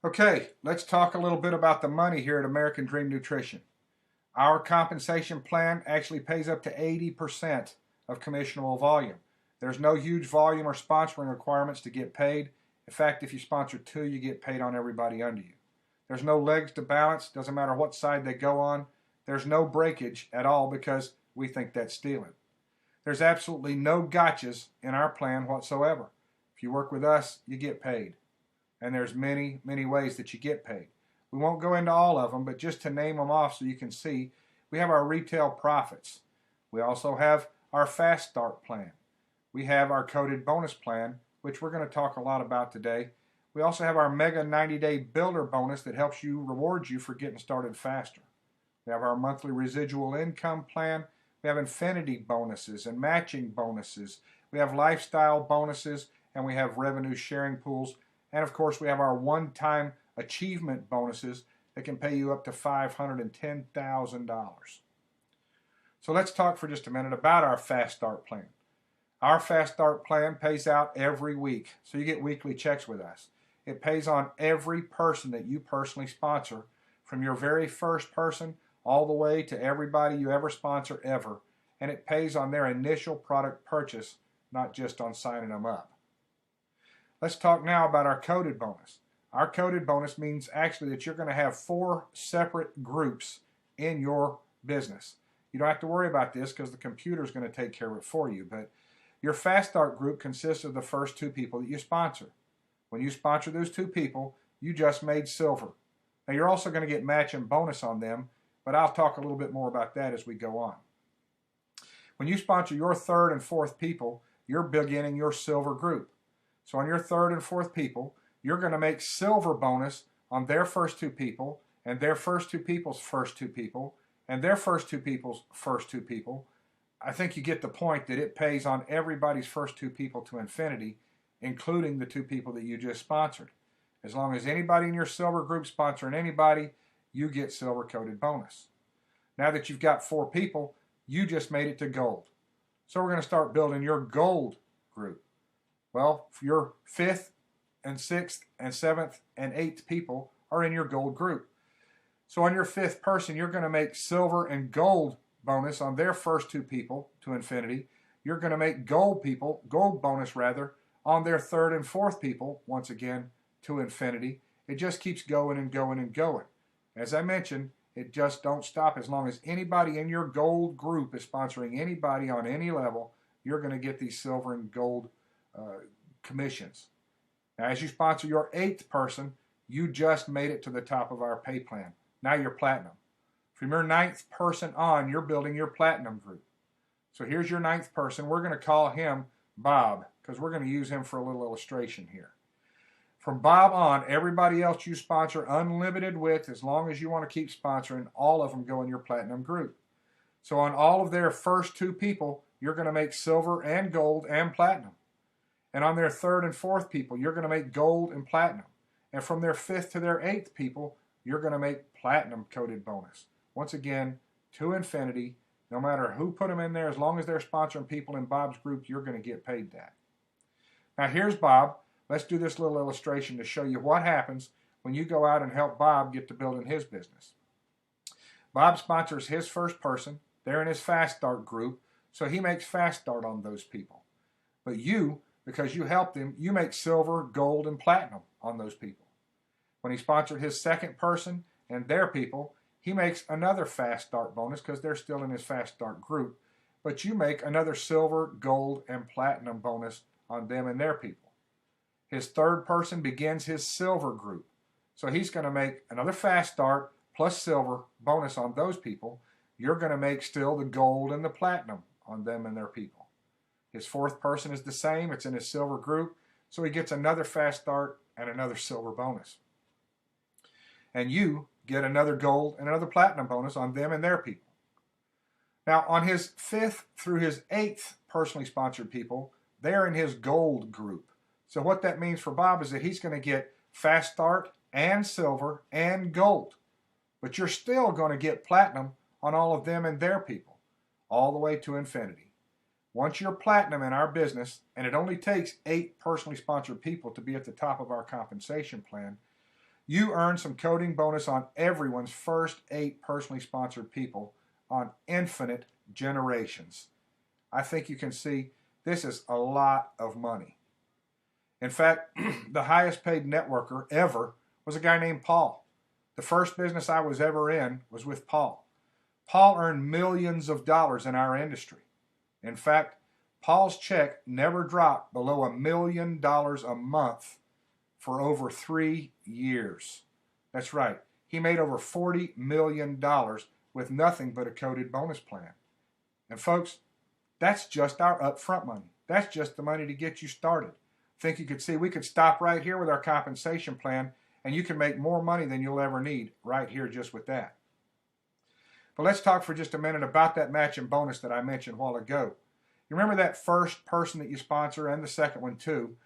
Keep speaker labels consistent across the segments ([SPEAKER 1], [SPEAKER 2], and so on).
[SPEAKER 1] Okay, let's talk a little bit about the money here at American Dream Nutrition. Our compensation plan actually pays up to 80% of commissionable volume. There's no huge volume or sponsoring requirements to get paid. In fact, if you sponsor two, you get paid on everybody under you. There's no legs to balance, doesn't matter what side they go on. There's no breakage at all because we think that's stealing. There's absolutely no gotchas in our plan whatsoever. If you work with us, you get paid. And there's many, many ways that you get paid. We won't go into all of them, but just to name them off so you can see, we have our retail profits. We also have our fast start plan. We have our coded bonus plan, which we're going to talk a lot about today. We also have our mega 90-day builder bonus that helps you, rewards you for getting started faster. We have our monthly residual income plan. We have infinity bonuses and matching bonuses. We have lifestyle bonuses, and we have revenue sharing pools. And of course, we have our one-time achievement bonuses that can pay you up to $510,000. So let's talk for just a minute about our Fast Start plan. Our Fast Start plan pays out every week, so you get weekly checks with us. It pays on every person that you personally sponsor, from your very first person all the way to everybody you ever sponsor ever, and it pays on their initial product purchase, not just on signing them up. Let's talk now about our coded bonus. Our coded bonus means actually that you're going to have 4 separate groups in your business. You don't have to worry about this because the computer is going to take care of it for you, but your Fast Start group consists of the first 2 people that you sponsor. When you sponsor those 2 people, you just made silver. Now you're also going to get match and bonus on them, but I'll talk a little bit more about that as we go on. When you sponsor your 3rd and 4th people, you're beginning your silver group. So on your 3rd and 4th people, you're going to make silver bonus on their first 2 people, and their first 2 people's first 2 people, and their first 2 people's first 2 people. I think you get the point that it pays on everybody's first 2 people to infinity, including the 2 people that you just sponsored. As long as anybody in your silver group sponsoring anybody, you get silver coded bonus. Now that you've got 4 people, you just made it to gold. So we're going to start building your gold group. Well, your 5th and 6th and 7th and 8th people are in your gold group. So on your 5th person, you're going to make silver and gold bonus on their first 2 people to infinity. You're going to make gold bonus on their 3rd and 4th people, once again, to infinity. It just keeps going and going and going. As I mentioned, it just don't stop. As long as anybody in your gold group is sponsoring anybody on any level, you're going to get these silver and gold commissions. Now, as you sponsor your 8th person, you just made it to the top of our pay plan. Now you're platinum. From your 9th person on, you're building your platinum group. So here's your 9th person. We're going to call him Bob because we're going to use him for a little illustration here. From Bob on, everybody else you sponsor unlimited with, as long as you want to keep sponsoring, all of them go in your platinum group. So on all of their first 2 people, you're going to make silver and gold and platinum. And on their 3rd and 4th people, you're going to make gold and platinum. And from their 5th to their 8th people, you're going to make platinum coded bonus. Once again, to infinity, no matter who put them in there, as long as they're sponsoring people in Bob's group, you're going to get paid that. Now here's Bob. Let's do this little illustration to show you what happens when you go out and help Bob get to building his business. Bob sponsors his first person. They're in his Fast Start group, so he makes Fast Start on those people. But you, because you helped him, you make silver, gold, and platinum on those people. When he sponsored his 2nd person and their people, he makes another Fast Start bonus because they're still in his Fast Start group, but you make another silver, gold, and platinum bonus on them and their people. His 3rd person begins his silver group, so he's going to make another Fast Start plus silver bonus on those people. You're going to make still the gold and the platinum on them and their people. His 4th person is the same. It's in his silver group, so he gets another Fast Start and another silver bonus. And you get another gold and another platinum bonus on them and their people. Now, on his 5th through his 8th personally sponsored people, they're in his gold group. So what that means for Bob is that he's going to get Fast Start and silver and gold. But you're still going to get platinum on all of them and their people, all the way to infinity. Once you're platinum in our business, and it only takes 8 personally sponsored people to be at the top of our compensation plan, You earn some coding bonus on everyone's first 8 personally sponsored people on infinite generations. I think you can see this is a lot of money. In fact, the highest paid networker ever was a guy named Paul. The first business I was ever in was with Paul. Paul earned millions of dollars in our industry. In fact, Paul's check never dropped below $1 million a month for over 3 years. That's right. He made over $40 million with nothing but a coded bonus plan. And folks, that's just our upfront money. That's just the money to get you started. I think you could see we could stop right here with our compensation plan, and you can make more money than you'll ever need right here just with that. But let's talk for just a minute about that matching bonus that I mentioned a while ago. You remember that first person that you sponsor and the second one too?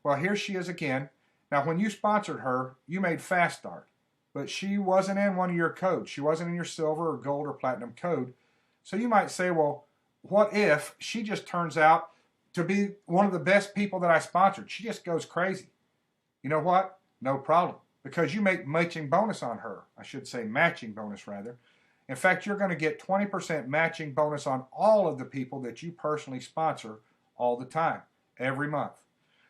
[SPEAKER 1] Well, here she is again. Now, when you sponsored her, you made Fast Start, but she wasn't in one of your codes. She wasn't in your silver or gold or platinum code. So you might say, well, what if she just turns out to be one of the best people that I sponsored? She just goes crazy. You know what? No problem, because you make matching bonus on her. I should say matching bonus rather. In fact, you're going to get 20% matching bonus on all of the people that you personally sponsor all the time, every month.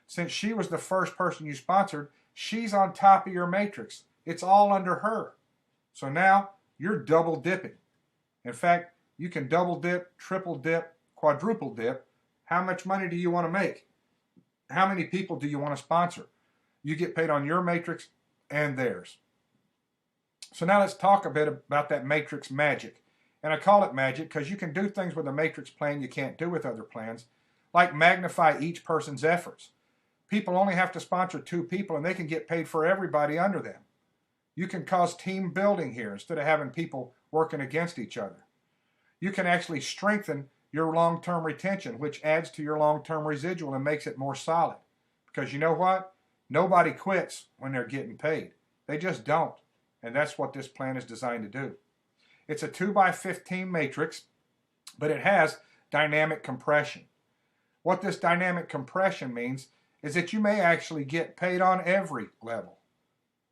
[SPEAKER 1] Since she was the first person you sponsored, she's on top of your matrix. It's all under her. So now you're double dipping. In fact, you can double dip, triple dip, quadruple dip. How much money do you want to make? How many people do you want to sponsor? You get paid on your matrix and theirs. So now let's talk a bit about that matrix magic. And I call it magic because you can do things with a matrix plan you can't do with other plans, like magnify each person's efforts. People only have to sponsor 2 people and they can get paid for everybody under them. You can cause team building here instead of having people working against each other. You can actually strengthen your long-term retention, which adds to your long-term residual and makes it more solid. Because you know what? Nobody quits when they're getting paid. They just don't. And that's what this plan is designed to do. It's a 2x15 matrix, but it has dynamic compression. What this dynamic compression means is that you may actually get paid on every level.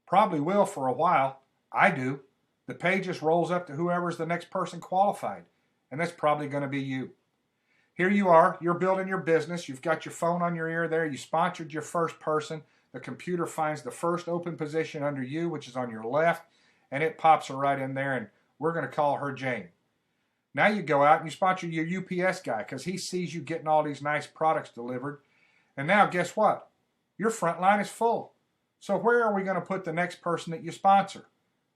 [SPEAKER 1] Probably will for a while. I do. The pay just rolls up to whoever's the next person qualified, and that's probably going to be you. Here you are, you're building your business, you've got your phone on your ear there, you sponsored your first person, the computer finds the first open position under you, which is on your left, and it pops her right in there, and we're going to call her Jane. Now you go out and you sponsor your UPS guy because he sees you getting all these nice products delivered, and now guess what? Your front line is full. So where are we going to put the next person that you sponsor?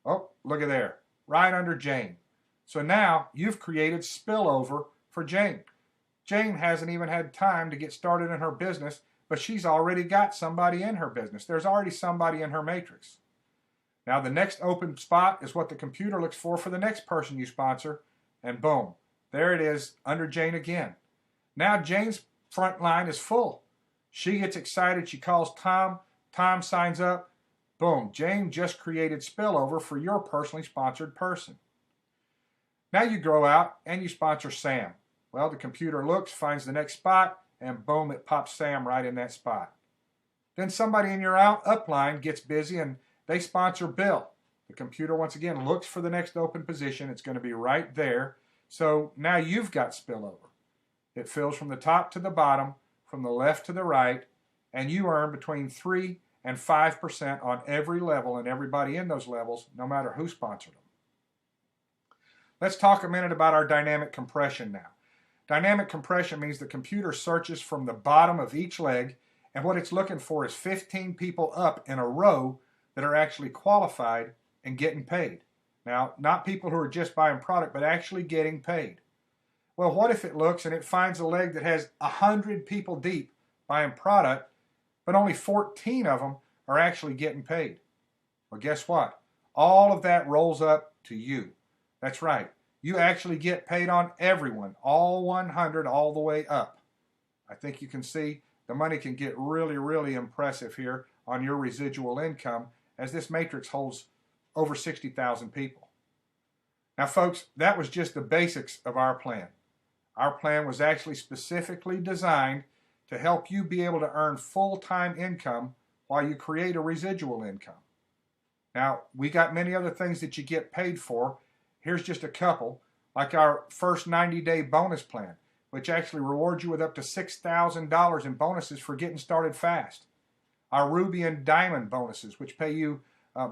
[SPEAKER 1] Oh, look at there, right under Jane. So now you've created spillover for Jane. Jane hasn't even had time to get started in her business, but she's already got somebody in her business. There's already somebody in her matrix. Now the next open spot is what the computer looks for the next person you sponsor, and boom, there it is under Jane again. Now Jane's front line is full. She gets excited, she calls Tom, Tom signs up, boom, Jane just created spillover for your personally sponsored person. Now you go out and you sponsor Sam. Well, the computer looks, finds the next spot, and boom, it pops Sam right in that spot. Then somebody in your upline gets busy and they sponsor Bill. The computer once again looks for the next open position. It's going to be right there. So now you've got spillover. It fills from the top to the bottom, from the left to the right, and you earn between 3 and 5% on every level and everybody in those levels, no matter who sponsored them. Let's talk a minute about our dynamic compression now. Dynamic compression means the computer searches from the bottom of each leg, and what it's looking for is 15 people up in a row that are actually qualified and getting paid. Now, not people who are just buying product, but actually getting paid. Well, what if it looks and it finds a leg that has 100 people deep buying product, but only 14 of them are actually getting paid? Well, guess what? All of that rolls up to you. That's right. You actually get paid on everyone, all 100, all the way up. I think you can see the money can get really, really impressive here on your residual income as this matrix holds over 60,000 people. Now, folks, that was just the basics of our plan. Our plan was actually specifically designed to help you be able to earn full-time income while you create a residual income. Now, we got many other things that you get paid for. Here's just a couple, like our first 90-day bonus plan, which actually rewards you with up to $6,000 in bonuses for getting started fast. Our Ruby and Diamond bonuses, which pay you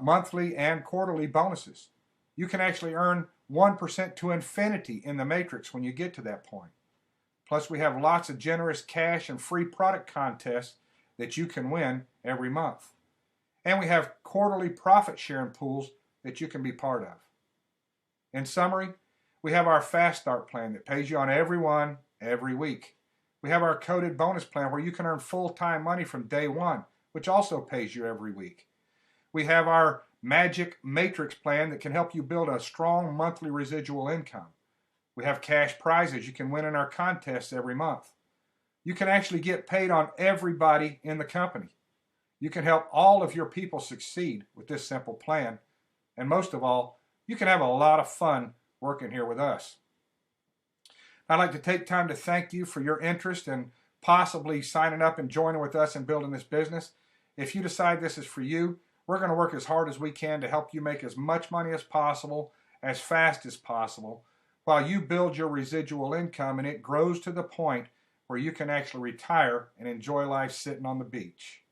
[SPEAKER 1] monthly and quarterly bonuses. You can actually earn 1% to infinity in the matrix when you get to that point. Plus, we have lots of generous cash and free product contests that you can win every month. And we have quarterly profit sharing pools that you can be part of. In summary, we have our Fast Start plan that pays you on every one every week. We have our coded bonus plan where you can earn full-time money from day one, which also pays you every week. We have our Magic Matrix plan that can help you build a strong monthly residual income. We have cash prizes you can win in our contests every month. You can actually get paid on everybody in the company. You can help all of your people succeed with this simple plan. And most of all, you can have a lot of fun working here with us. I'd like to take time to thank you for your interest in possibly signing up and joining with us in building this business. If you decide this is for you, we're going to work as hard as we can to help you make as much money as possible, as fast as possible, while you build your residual income and it grows to the point where you can actually retire and enjoy life sitting on the beach.